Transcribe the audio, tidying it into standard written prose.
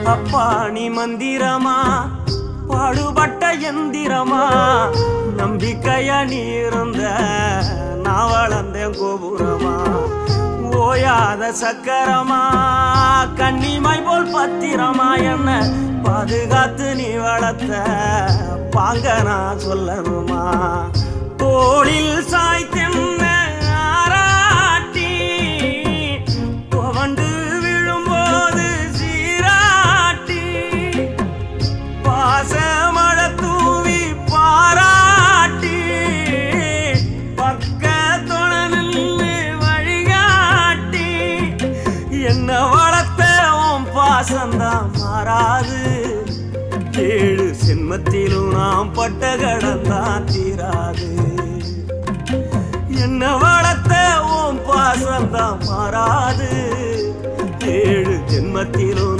அப்பா நீ மந்திரமா பாடுபட்ட எந்திரமா நம்பிக்கையா நீ இருந்த நான் வளர்ந்தேன் கோபுரமா ஓயாத சக்கரமா கண்ணிமாய் போல் பத்திரமா என்ன பாதுகாத்து நீ வளர்த்த பாங்க நான் சொல்லணுமா தோளில் சாய்த்தென்ன ஆராட்டி துவண்டு விழும்போது சீராட்டி பாசமழை தூவி பாராட்டி பக்கத்தோட நின்று வழிகாட்டி என்ன வளர்த்த உன் பாசந்தான் மாறாது ஏழு சென்மத்திலும் நாம் பட்ட கடந்தான் தீராது என்ன வளர்த்த உன் பாசந்தான் மாறாது ஏழு ஜென்மத்திலும்